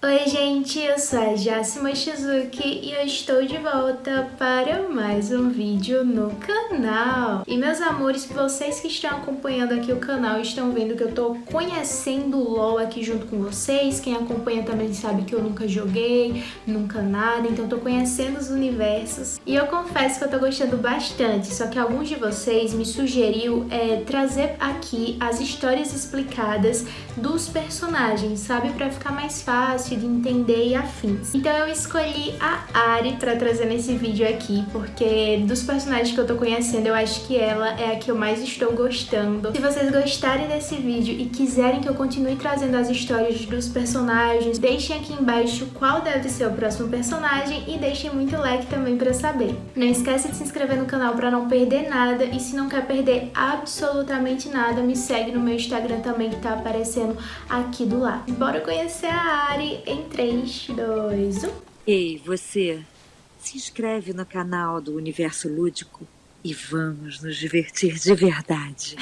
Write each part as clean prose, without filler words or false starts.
Oi gente, eu sou a Jasmine Shizuki e eu estou de volta para mais um vídeo no canal. E meus amores, vocês que estão acompanhando aqui o canal estão vendo que eu tô conhecendo o LoL aqui junto com vocês. Quem acompanha também sabe que eu nunca joguei, nunca nada, então tô conhecendo os universos. E eu confesso que eu tô gostando bastante, só que alguns de vocês me sugeriu trazer aqui as histórias explicadas dos personagens, sabe? Pra ficar mais fácil de entender e afins. Então eu escolhi a Ari pra trazer nesse vídeo aqui, porque dos personagens que eu tô conhecendo, eu acho que ela é a que eu mais estou gostando. Se vocês gostarem desse vídeo e quiserem que eu continue trazendo as histórias dos personagens, deixem aqui embaixo qual deve ser o próximo personagem e deixem muito like também pra saber. Não esquece de se inscrever no canal pra não perder nada, e se não quer perder absolutamente nada, me segue no meu Instagram também, que tá aparecendo aqui do lado. Bora conhecer a Ari em 3, 2, 1. Ei, você, se inscreve no canal do Universo Lúdico e vamos nos divertir de verdade.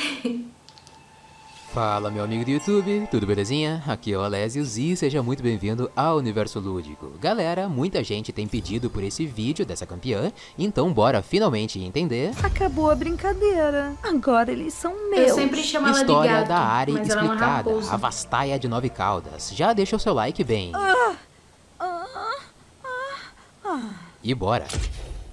Fala meu amigo do YouTube, tudo belezinha? Aqui é o Alésios e seja muito bem-vindo ao Universo Lúdico. Galera, muita gente tem pedido por esse vídeo dessa campeã, então bora finalmente entender... Acabou a brincadeira, agora eles são meus. Eu sempre chamo ela de História gato, da Ari mas ela é uma explicada, raposa. a Vastaia de 9 Caudas. Já deixa o seu like bem. E bora!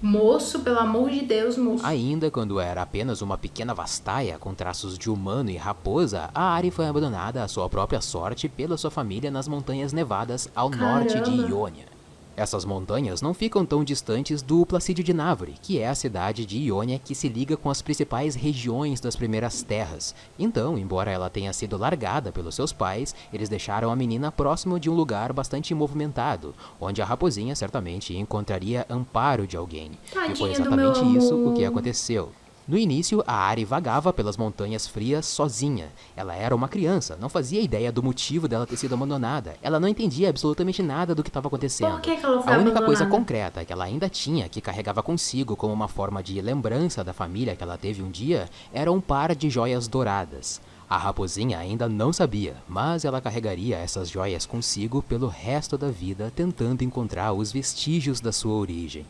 Moço, pelo amor de Deus, moço. Ainda quando era apenas uma pequena vastaia com traços de humano e raposa, a Ari foi abandonada à sua própria sorte pela sua família nas montanhas nevadas ao norte de Ionia. Essas montanhas não ficam tão distantes do Placídio de Návore, que é a cidade de Ionia que se liga com as principais regiões das Primeiras Terras. Então, embora ela tenha sido largada pelos seus pais, eles deixaram a menina próximo de um lugar bastante movimentado, onde a raposinha certamente encontraria amparo de alguém. Tadinha E foi do meu exatamente isso o amor. que aconteceu. No início, a Ari vagava pelas montanhas frias sozinha. Ela era uma criança, não fazia ideia do motivo dela ter sido abandonada. Ela não entendia absolutamente nada do que estava acontecendo. Por que ela foi A única coisa abandonada? concreta que ela ainda tinha, que carregava consigo como uma forma de lembrança da família que ela teve um dia, era um par de joias douradas. A raposinha ainda não sabia, mas ela carregaria essas joias consigo pelo resto da vida, tentando encontrar os vestígios da sua origem.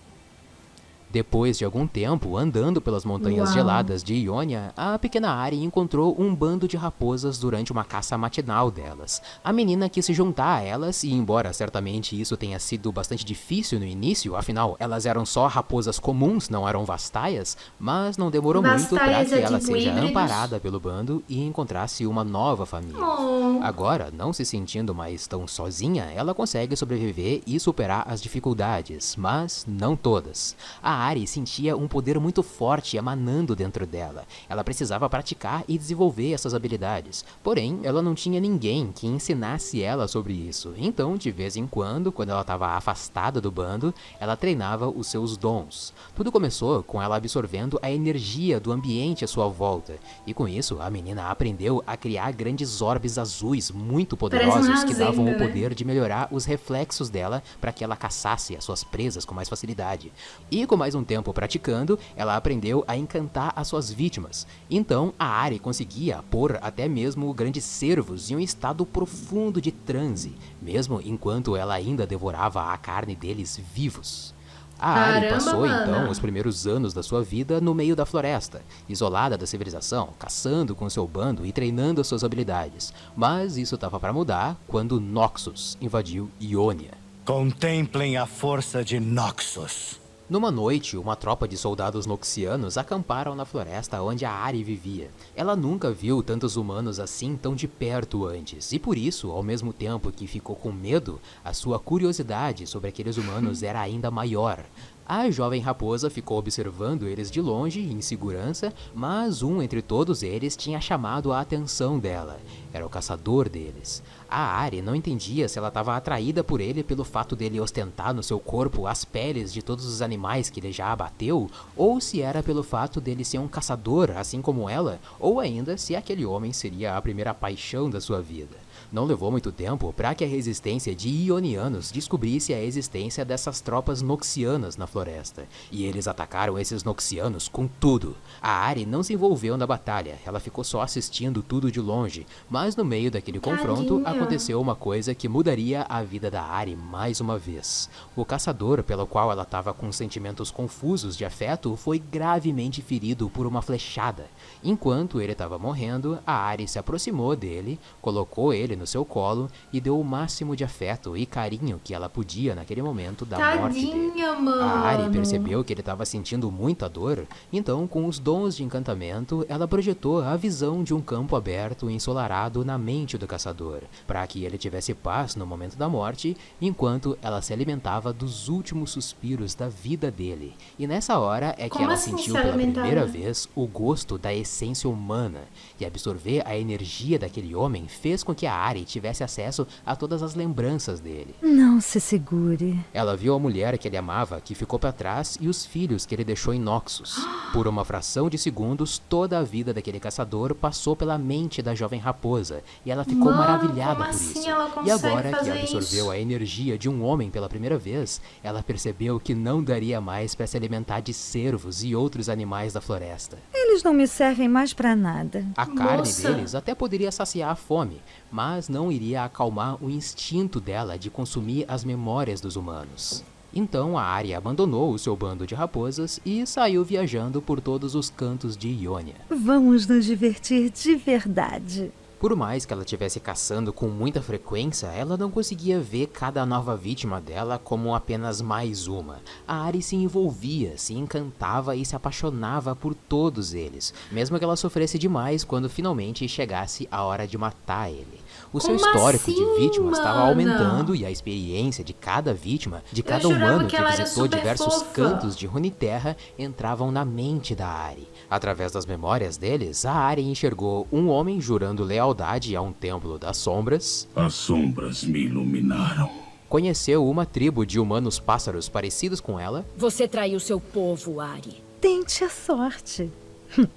Depois de algum tempo andando pelas montanhas Uau. geladas de Ionia, a pequena Ari encontrou um bando de raposas durante uma caça matinal delas. A menina quis se juntar a elas e, embora certamente isso tenha sido bastante difícil no início, afinal elas eram só raposas comuns, não eram vastaias, mas não demorou muito para Vastaias que é ela tipo seja híbridos? amparada pelo bando e encontrasse uma nova família. Oh. Agora, não se sentindo mais tão sozinha, ela consegue sobreviver e superar as dificuldades, mas não todas. A Ari sentia um poder muito forte emanando dentro dela. Ela precisava praticar e desenvolver essas habilidades. Porém, ela não tinha ninguém que ensinasse ela sobre isso. Então, de vez em quando ela estava afastada do bando, ela treinava os seus dons. Tudo começou com ela absorvendo a energia do ambiente à sua volta. E com isso, a menina aprendeu a criar grandes orbes azuis muito poderosos que davam o poder de melhorar os reflexos dela para que ela caçasse as suas presas com mais facilidade. E com mais um tempo praticando, ela aprendeu a encantar as suas vítimas. Então, a Ari conseguia pôr até mesmo grandes cervos em um estado profundo de transe, mesmo enquanto ela ainda devorava a carne deles vivos. A Ari Caramba, passou mana. então os primeiros anos da sua vida no meio da floresta, isolada da civilização, caçando com seu bando e treinando as suas habilidades. Mas isso estava para mudar quando Noxus invadiu Ionia. Contemplem a força de Noxus. Numa noite, uma tropa de soldados noxianos acamparam na floresta onde a Ari vivia. Ela nunca viu tantos humanos assim tão de perto antes, e por isso, ao mesmo tempo que ficou com medo, a sua curiosidade sobre aqueles humanos era ainda maior. A jovem raposa ficou observando eles de longe, em segurança, mas um entre todos eles tinha chamado a atenção dela. Era o caçador deles. A Ari não entendia se ela estava atraída por ele pelo fato dele ostentar no seu corpo as peles de todos os animais que ele já abateu, ou se era pelo fato dele ser um caçador, assim como ela, ou ainda se aquele homem seria a primeira paixão da sua vida. Não levou muito tempo para que a resistência de Ionianos descobrisse a existência dessas tropas noxianas na floresta, e eles atacaram esses noxianos com tudo. A Ahri não se envolveu na batalha, ela ficou só assistindo tudo de longe, mas no meio daquele confronto aconteceu uma coisa que mudaria a vida da Ahri mais uma vez. O caçador, pelo qual ela estava com sentimentos confusos de afeto, foi gravemente ferido por uma flechada. Enquanto ele estava morrendo, a Ahri se aproximou dele, colocou ele no seu colo e deu o máximo de afeto e carinho que ela podia naquele momento da morte dele. Mano. A Ahri percebeu que ele estava sentindo muita dor, então com os dons de encantamento, ela projetou a visão de um campo aberto e ensolarado na mente do caçador, para que ele tivesse paz no momento da morte, enquanto ela se alimentava dos últimos suspiros da vida dele. E nessa hora é que Como ela assim sentiu se pela alimentava? primeira vez o gosto da essência humana, e absorver a energia daquele homem fez com que a Ahri tivesse acesso a todas as lembranças dele. Não se segure. Ela viu a mulher que ele amava, que ficou para trás, e os filhos que ele deixou em Noxus. Por uma fração de segundos, toda a vida daquele caçador passou pela mente da jovem raposa, e ela ficou Mano, maravilhada como por assim isso. ela E consegue agora que fazer absorveu isso? a energia de um homem pela primeira vez, ela percebeu que não daria mais para se alimentar de cervos e outros animais da floresta. Eles não me servem mais pra nada. A carne Moça. deles até poderia saciar a fome, mas não iria acalmar o instinto dela de consumir as memórias dos humanos. Então a Ahri abandonou o seu bando de raposas e saiu viajando por todos os cantos de Ionia. Vamos nos divertir de verdade. Por mais que ela estivesse caçando com muita frequência, ela não conseguia ver cada nova vítima dela como apenas mais uma. A Ahri se envolvia, se encantava e se apaixonava por todos eles, mesmo que ela sofresse demais quando finalmente chegasse a hora de matar ele. O seu Como histórico de assim, vítimas estava mana? aumentando e a experiência de cada vítima, de cada jurava humano que que ela era visitou super diversos fofa. cantos de Runeterra entravam na mente da Ahri. Através das memórias deles, a Ahri enxergou um homem jurando lealdade a um templo das sombras. As sombras me iluminaram. Conheceu uma tribo de humanos pássaros parecidos com ela. Você traiu seu povo, Ahri. Tente a sorte.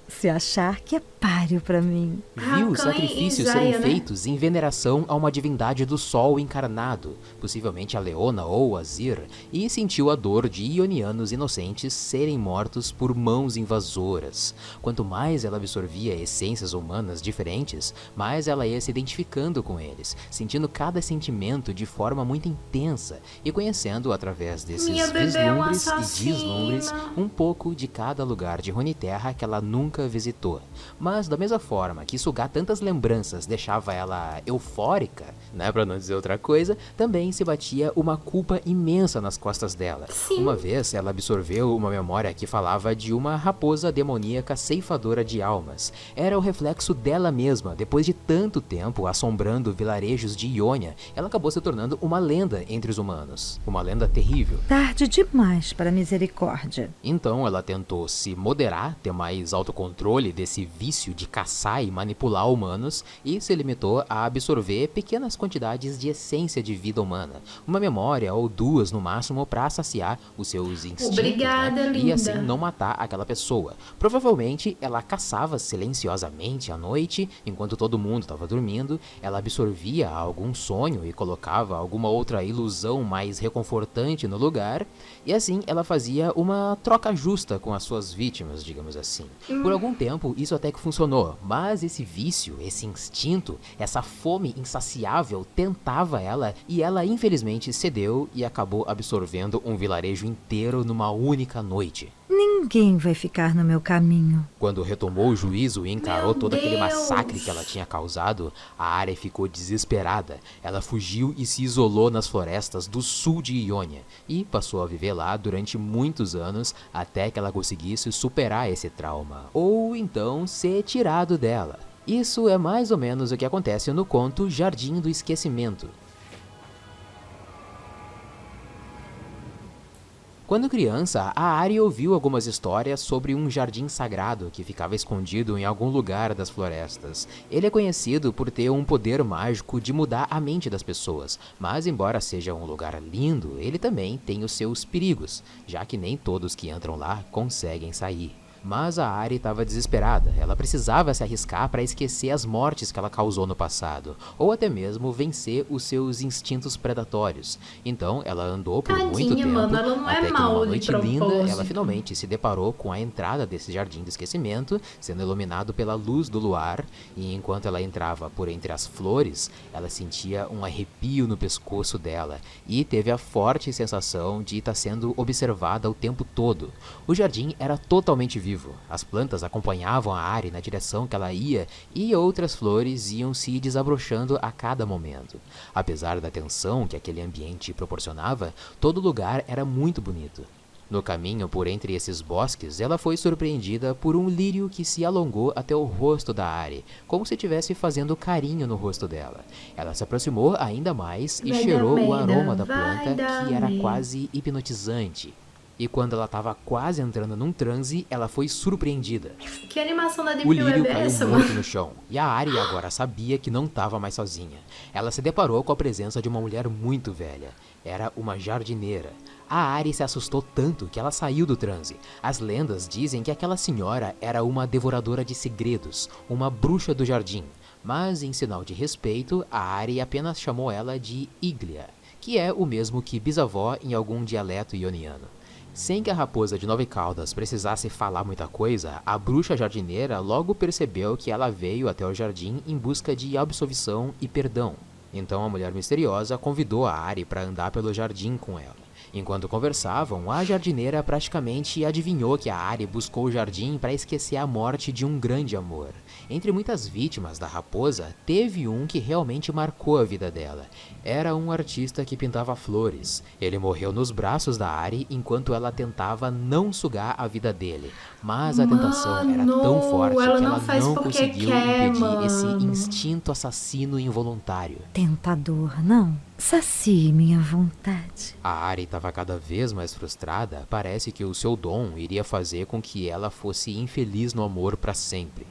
Se achar que é páreo pra mim. Viu Rakan sacrifícios e serem Zaya, né? feitos em veneração a uma divindade do sol encarnado, possivelmente a Leona ou Azir, e sentiu a dor de ionianos inocentes serem mortos por mãos invasoras. Quanto mais ela absorvia essências humanas diferentes, mais ela ia se identificando com eles, sentindo cada sentimento de forma muito intensa e conhecendo através desses Minha bebê é uma vislumbres e assassina. deslumbres um pouco de cada lugar de Runeterra que ela nunca visitou. Mas da mesma forma que sugar tantas lembranças deixava ela eufórica, né, pra não dizer outra coisa, também se batia uma culpa imensa nas costas dela. Sim. Uma vez ela absorveu uma memória que falava de uma raposa demoníaca ceifadora de almas. Era o reflexo dela mesma, depois de tanto tempo assombrando vilarejos de Ionia, ela acabou se tornando uma lenda entre os humanos. Uma lenda terrível. Tarde demais para misericórdia. Então ela tentou se moderar, ter mais autocontrole desse vício de caçar e manipular humanos e se limitou a absorver pequenas quantidades de essência de vida humana, uma memória ou duas no máximo para saciar os seus instintos, Obrigada, né? E linda. assim não matar aquela pessoa. Provavelmente ela caçava silenciosamente à noite, enquanto todo mundo estava dormindo, ela absorvia algum sonho e colocava alguma outra ilusão mais reconfortante no lugar, e assim ela fazia uma troca justa com as suas vítimas, digamos assim. Por algum tempo isso até que funcionou, mas esse vício, esse instinto, essa fome insaciável tentava ela e ela infelizmente cedeu e acabou absorvendo um vilarejo inteiro numa única noite. Ninguém vai ficar no meu caminho. Quando retomou o juízo e encarou Meu todo aquele Deus! massacre que ela tinha causado, a Ahri ficou desesperada. Ela fugiu e se isolou nas florestas do sul de Ionia e passou a viver lá durante muitos anos até que ela conseguisse superar esse trauma, ou então ser tirado dela. Isso é mais ou menos o que acontece no conto Jardim do Esquecimento. Quando criança, a Ahri ouviu algumas histórias sobre um jardim sagrado que ficava escondido em algum lugar das florestas. Ele é conhecido por ter um poder mágico de mudar a mente das pessoas, mas embora seja um lugar lindo, ele também tem os seus perigos, já que nem todos que entram lá conseguem sair. Mas a Ari estava desesperada, ela precisava se arriscar para esquecer as mortes que ela causou no passado, ou até mesmo vencer os seus instintos predatórios. Então ela andou por muito Tadinha, tempo, mano, ela não é até que mal numa de noite linda, ela propósito. finalmente se deparou com a entrada desse jardim de esquecimento, sendo iluminado pela luz do luar, e enquanto ela entrava por entre as flores, ela sentia um arrepio no pescoço dela, e teve a forte sensação de estar sendo observada o tempo todo. O jardim era totalmente vivo. As plantas acompanhavam a Ari na direção que ela ia e outras flores iam se desabrochando a cada momento. Apesar da tensão que aquele ambiente proporcionava, todo lugar era muito bonito. No caminho por entre esses bosques, ela foi surpreendida por um lírio que se alongou até o rosto da Ari, como se estivesse fazendo carinho no rosto dela. Ela se aproximou ainda mais e Vai cheirou dar o merda, aroma da vai planta, dar que era merda. quase hipnotizante. E quando ela estava quase entrando num transe, ela foi surpreendida. Que animação da Deep O lírio Web é caiu essa, morto mano? no chão, e a Ari agora sabia que não estava mais sozinha. Ela se deparou com a presença de uma mulher muito velha. Era uma jardineira. A Ari se assustou tanto que ela saiu do transe. As lendas dizem que aquela senhora era uma devoradora de segredos, uma bruxa do jardim. Mas, em sinal de respeito, a Ari apenas chamou ela de Iglia, que é o mesmo que bisavó em algum dialeto ioniano. Sem que a raposa de 9 caudas precisasse falar muita coisa, a bruxa jardineira logo percebeu que ela veio até o jardim em busca de absolvição e perdão. Então a mulher misteriosa convidou a Ari para andar pelo jardim com ela. Enquanto conversavam, a jardineira praticamente adivinhou que a Ari buscou o jardim para esquecer a morte de um grande amor. Entre muitas vítimas da raposa, teve um que realmente marcou a vida dela. Era um artista que pintava flores. Ele morreu nos braços da Ari enquanto ela tentava não sugar a vida dele. Mas a tentação era tão Mano, forte ela que não ela faz não porque conseguiu quer, impedir esse mano. instinto assassino involuntário. Tentador, não. Sacie minha vontade. A Ari estava cada vez mais frustrada. Parece que o seu dom iria fazer com que ela fosse infeliz no amor para sempre.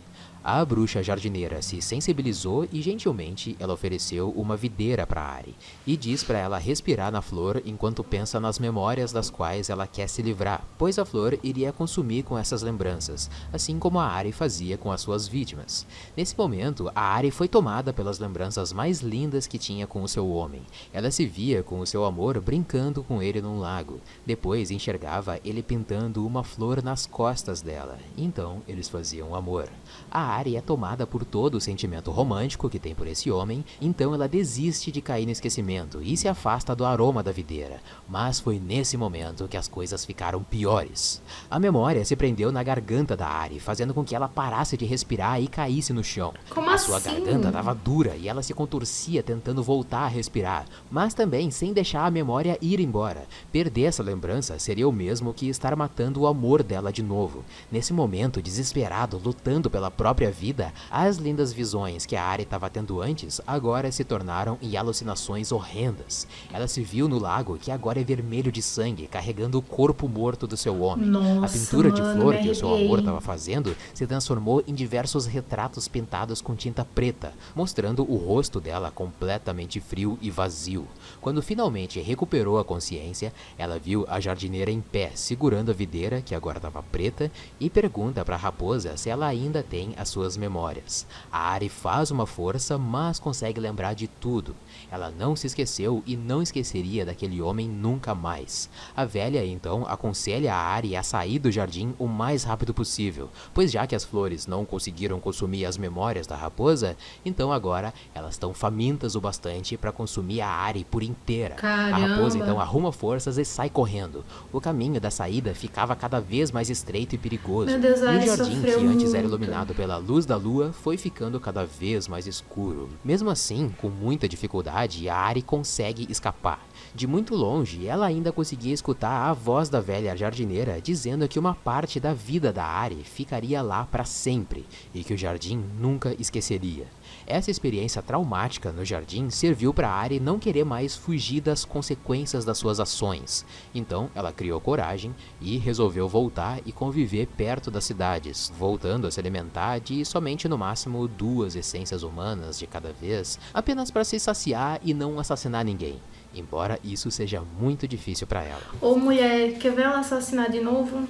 A bruxa jardineira se sensibilizou e gentilmente ela ofereceu uma videira para Ari e diz para ela respirar na flor enquanto pensa nas memórias das quais ela quer se livrar, pois a flor iria consumir com essas lembranças, assim como a Ari fazia com as suas vítimas. Nesse momento, a Ari foi tomada pelas lembranças mais lindas que tinha com o seu homem. Ela se via com o seu amor brincando com ele num lago. Depois enxergava ele pintando uma flor nas costas dela. Então eles faziam amor. A Ari é tomada por todo o sentimento romântico que tem por esse homem, então ela desiste de cair no esquecimento e se afasta do aroma da videira. Mas foi nesse momento que as coisas ficaram piores. A memória se prendeu na garganta da Ari, fazendo com que ela parasse de respirar e caísse no chão. Como A sua assim? garganta estava dura e ela se contorcia tentando voltar a respirar, mas também sem deixar a memória ir embora. Perder essa lembrança seria o mesmo que estar matando o amor dela de novo. Nesse momento, desesperado, lutando pela própria vida, as lindas visões que a Ari estava tendo antes agora se tornaram em alucinações horrendas. Ela se viu no lago que agora é vermelho de sangue, carregando o corpo morto do seu homem. Nossa, A pintura de mano, flor me que o seu arrepiei. amor estava fazendo se transformou em diversos retratos pintados com tinta preta, mostrando o rosto dela completamente frio e vazio. Quando finalmente recuperou a consciência, ela viu a jardineira em pé, segurando a videira, que agora estava preta, e pergunta para a raposa se ela ainda tem as suas memórias. A Ari faz uma força, mas consegue lembrar de tudo. Ela não se esqueceu e não esqueceria daquele homem nunca mais. A velha então aconselha a Ari a sair do jardim o mais rápido possível, pois já que as flores não conseguiram consumir as memórias da raposa, então agora elas estão famintas o bastante para consumir a Ari por inteira. Caramba. A raposa então arruma forças e sai correndo. O caminho da saída ficava cada vez mais estreito e perigoso. Meu Deus, E Ari o jardim, sofreu que antes era muito. iluminado pela luz da lua, foi ficando cada vez mais escuro. Mesmo assim, com muita dificuldade, a Ari consegue escapar. De muito longe, ela ainda conseguia escutar a voz da velha jardineira dizendo que uma parte da vida da Ari ficaria lá para sempre e que o jardim nunca esqueceria. Essa experiência traumática no jardim serviu para Ari não querer mais fugir das consequências das suas ações. Então, ela criou coragem e resolveu voltar e conviver perto das cidades, voltando a se alimentar de somente no máximo 2 essências humanas de cada vez, apenas para se saciar e não assassinar ninguém. Embora isso seja muito difícil para ela. Ô mulher, quer ver ela assassinar de novo?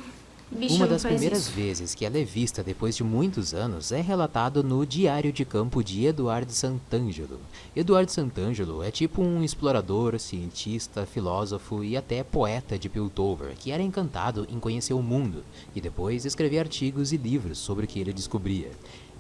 Bicho, Uma não das faz primeiras isso. vezes que ela é vista depois de muitos anos é relatado no Diário de Campo de Eduardo Sant'Angelo. Eduardo Sant'Angelo é tipo um explorador, cientista, filósofo e até poeta de Piltover, que era encantado em conhecer o mundo e depois escrever artigos e livros sobre o que ele descobria.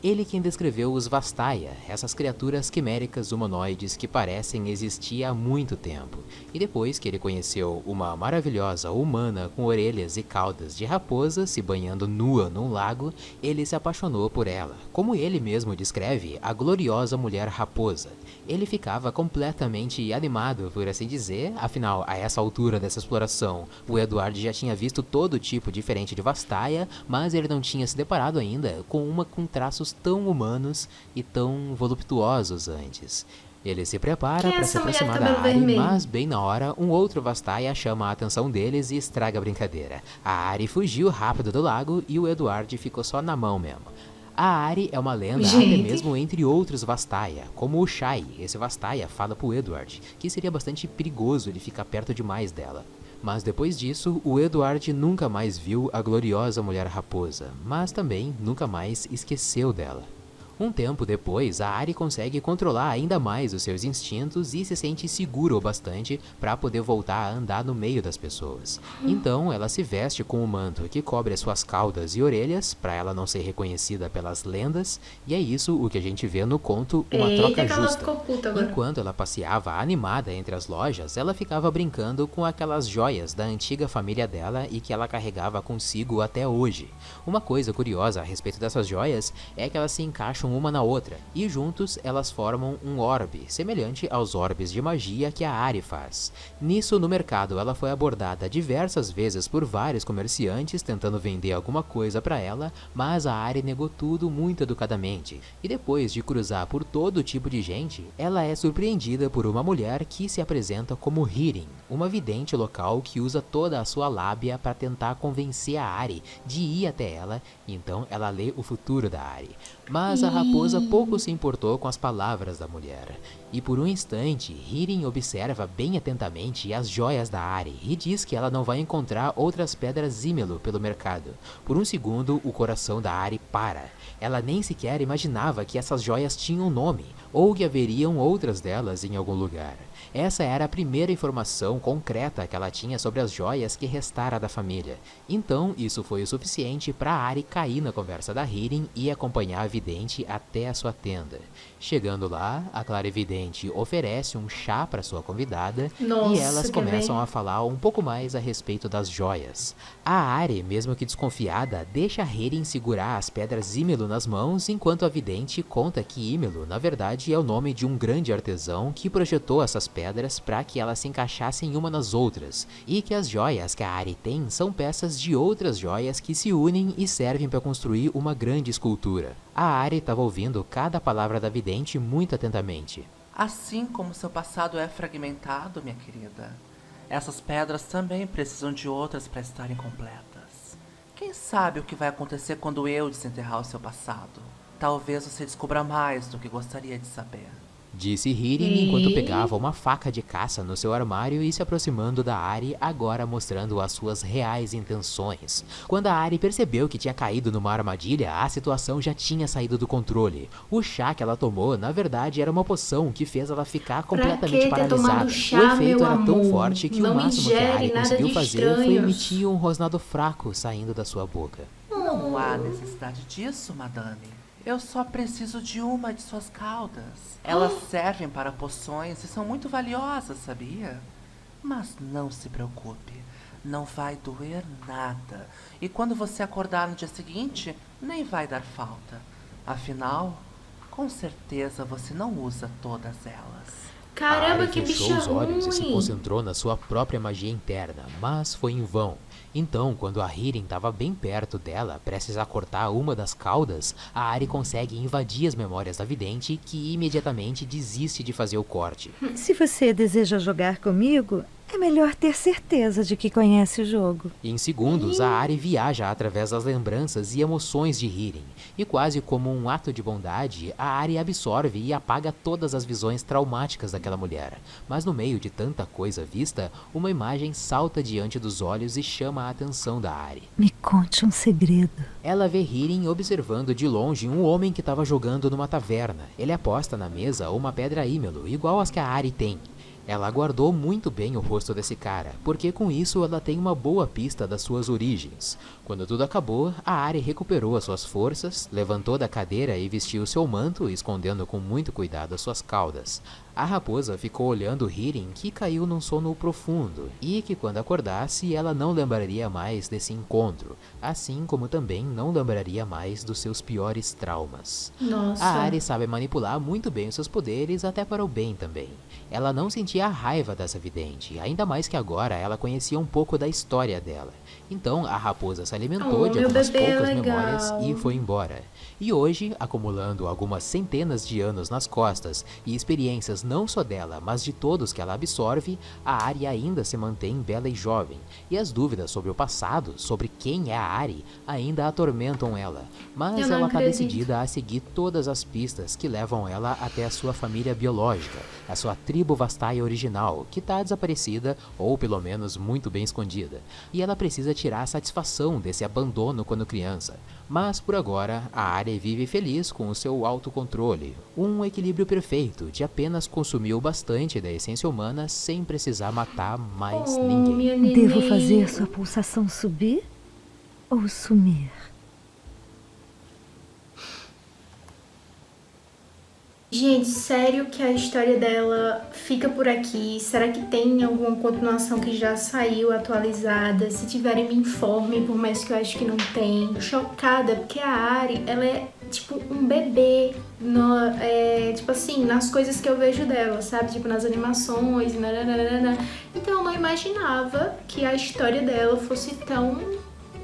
Ele quem descreveu os Vastaya, essas criaturas quiméricas humanoides que parecem existir há muito tempo. E depois que ele conheceu uma maravilhosa humana com orelhas e caudas de raposa se banhando nua num lago, ele se apaixonou por ela. Como ele mesmo descreve, a gloriosa mulher raposa. Ele ficava completamente animado, por assim dizer, afinal, a essa altura dessa exploração, o Edward já tinha visto todo tipo diferente de Vastaya, mas ele não tinha se deparado ainda com uma com traços tão humanos e tão voluptuosos antes. Ele se prepara Quem é para se essa mulher de aproximar da cabelo Ari, vermelho? mas bem na hora, um outro Vastaya chama a atenção deles e estraga a brincadeira. A Ari fugiu rápido do lago e o Edward ficou só na mão mesmo. A Ari é uma lenda até Gente. mesmo entre outros Vastaya, como o Shai. Esse Vastaya fala pro Edward que seria bastante perigoso ele ficar perto demais dela. Mas depois disso, o Edward nunca mais viu a gloriosa mulher raposa, mas também nunca mais esqueceu dela. Um tempo depois, a Ari consegue controlar ainda mais os seus instintos e se sente segura o bastante para poder voltar a andar no meio das pessoas. Então, ela se veste com um manto que cobre as suas caudas e orelhas, para ela não ser reconhecida pelas lendas, e é isso o que a gente vê no conto Uma Eita, Troca que ela Justa. ficou puta agora. Enquanto ela passeava animada entre as lojas, ela ficava brincando com aquelas joias da antiga família dela e que ela carregava consigo até hoje. Uma coisa curiosa a respeito dessas joias é que elas se encaixam uma na outra, e juntos elas formam um orbe, semelhante aos orbes de magia que a Ari faz. Nisso, no mercado, ela foi abordada diversas vezes por vários comerciantes tentando vender alguma coisa para ela, mas a Ari negou tudo muito educadamente. E depois de cruzar por todo tipo de gente, ela é surpreendida por uma mulher que se apresenta como Hirin, uma vidente local que usa toda a sua lábia para tentar convencer a Ari de ir até ela, então ela lê o futuro da Ari. Mas a raposa pouco se importou com as palavras da mulher. E por um instante, Hirin observa bem atentamente as joias da Ari e diz que ela não vai encontrar outras pedras Zimelo pelo mercado. Por um segundo, o coração da Ari para. Ela nem sequer imaginava que essas joias tinham nome, ou que haveriam outras delas em algum lugar. Essa era a primeira informação concreta que ela tinha sobre as joias que restara da família. Então, isso foi o suficiente para Ari cair na conversa da Hirin e acompanhar a vidente até a sua tenda. Chegando lá, a clarividente oferece um chá para sua convidada Nossa, e elas que começam bem. a falar um pouco mais a respeito das joias. A Ari, mesmo que desconfiada, deixa Hirin segurar as pedras Zimelo nas mãos, enquanto a vidente conta que Ímelo, na verdade, é o nome de um grande artesão que projetou essas pedras para que elas se encaixassem uma nas outras, e que as joias que a Ari tem são peças de outras joias que se unem e servem para construir uma grande escultura. A Ari estava ouvindo cada palavra da vidente muito atentamente. Assim como seu passado é fragmentado, minha querida, essas pedras também precisam de outras para estarem completas. Quem sabe o que vai acontecer quando eu desenterrar o seu passado? Talvez você descubra mais do que gostaria de saber. Disse Hirin enquanto pegava uma faca de caça no seu armário e se aproximando da Ari, agora mostrando as suas reais intenções. Quando a Ari percebeu que tinha caído numa armadilha, a situação já tinha saído do controle. O chá que ela tomou, na verdade, era uma poção que fez ela ficar completamente Pra que ter tomado paralisada. chá, O efeito meu era tão amor? forte que Não o máximo que a ingere Ari nada conseguiu de fazer foi estranhos. emitir um rosnado fraco saindo da sua boca. Não há necessidade disso, madame. Eu só preciso de uma de suas caudas. Elas servem para poções e são muito valiosas, sabia? Mas não se preocupe, não vai doer nada. E quando você acordar no dia seguinte, nem vai dar falta. Afinal, com certeza você não usa todas elas. Caramba, Ari que fechou bicha os olhos e se ruim. concentrou na sua própria magia interna, mas foi em vão. Então, quando a Hirin estava bem perto dela, prestes a cortar uma das caudas, a Ari consegue invadir as memórias da vidente, que imediatamente desiste de fazer o corte. Se você deseja jogar comigo, É melhor ter certeza de que conhece o jogo. E em segundos, a Ari viaja através das lembranças e emoções de Hirin. E quase como um ato de bondade, a Ari absorve e apaga todas as visões traumáticas daquela mulher. Mas no meio de tanta coisa vista, uma imagem salta diante dos olhos e chama a atenção da Ari. Me conte um segredo. Ela vê Hirin observando de longe um homem que estava jogando numa taverna. Ele aposta na mesa uma pedra ímelo, igual às que a Ari tem. Ela guardou muito bem o rosto desse cara, porque com isso ela tem uma boa pista das suas origens. Quando tudo acabou, a Ari recuperou as suas forças, levantou da cadeira e vestiu seu manto, escondendo com muito cuidado as suas caudas. A raposa ficou olhando Hirin, que caiu num sono profundo, e que quando acordasse ela não lembraria mais desse encontro, assim como também não lembraria mais dos seus piores traumas. Nossa. A Ari sabe manipular muito bem os seus poderes, até para o bem também. Ela não sentia a raiva dessa vidente, ainda mais que agora ela conhecia um pouco da história dela. Então a raposa se alimentou de meu algumas bebê é poucas legal. memórias e foi embora. E hoje, acumulando algumas centenas de anos nas costas e experiências não só dela, mas de todos que ela absorve, a Ari ainda se mantém bela e jovem. E as dúvidas sobre o passado, sobre quem é a Ari, ainda atormentam ela. Mas Eu não ela está acredito. decidida a seguir todas as pistas que levam ela até a sua família biológica, a sua tribo Vastaia original, que está desaparecida ou pelo menos muito bem escondida. E ela precisa tirar a satisfação desse abandono quando criança. Mas por agora, a Ari vive feliz com o seu autocontrole, um equilíbrio perfeito de apenas consumir o bastante da essência humana sem precisar matar mais ninguém. Minha neném. Devo fazer sua pulsação subir ou sumir? Gente, sério que a história dela fica por aqui? Será que tem alguma continuação que já saiu atualizada? Se tiverem, me informem, por mais que eu acho que não tem. Chocada, porque a Ari, ela é tipo um bebê, tipo assim, nas coisas que eu vejo dela, sabe? Tipo nas animações, nananana. Então eu não imaginava que a história dela fosse tão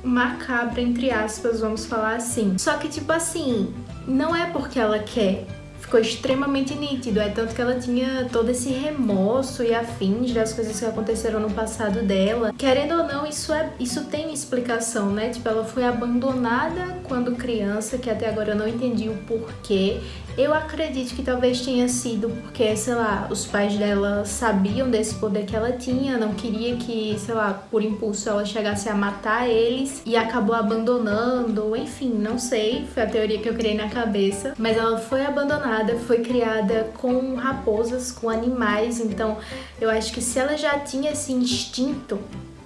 macabra, entre aspas, vamos falar assim. Só que tipo assim, não é porque ela quer. Ficou extremamente nítido, é tanto que ela tinha todo esse remorso e afins das coisas que aconteceram no passado dela. Querendo ou não, isso tem explicação, né? Tipo, ela foi abandonada quando criança, que até agora eu não entendi o porquê. Eu acredito que talvez tenha sido porque, sei lá, os pais dela sabiam desse poder que ela tinha, não queria que, sei lá, por impulso ela chegasse a matar eles e acabou abandonando, enfim, não sei, foi a teoria que eu criei na cabeça. Mas ela foi abandonada, foi criada com raposas, com animais, então eu acho que se ela já tinha esse instinto,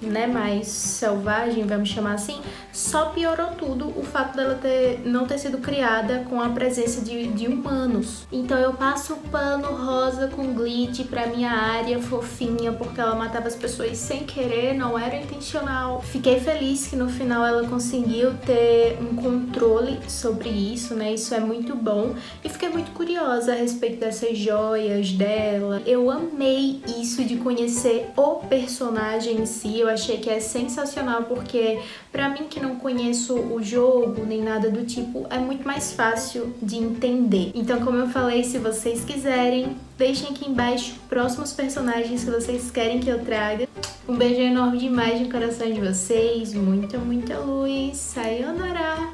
né, mais selvagem, vamos chamar assim, só piorou tudo o fato dela não ter sido criada com a presença de humanos. Então eu passo o pano rosa com glitch pra minha área fofinha, porque ela matava as pessoas sem querer, não era intencional. Fiquei feliz que no final ela conseguiu ter um controle sobre isso, né, isso é muito bom. E fiquei muito curiosa a respeito dessas joias dela. Eu amei isso de conhecer o personagem em si, eu achei que é sensacional, porque pra mim que não conheço o jogo nem nada do tipo, é muito mais fácil de entender. Então, como eu falei, se vocês quiserem, deixem aqui embaixo próximos personagens que vocês querem que eu traga. Um beijo enorme demais no coração de vocês, muita luz, sayonara!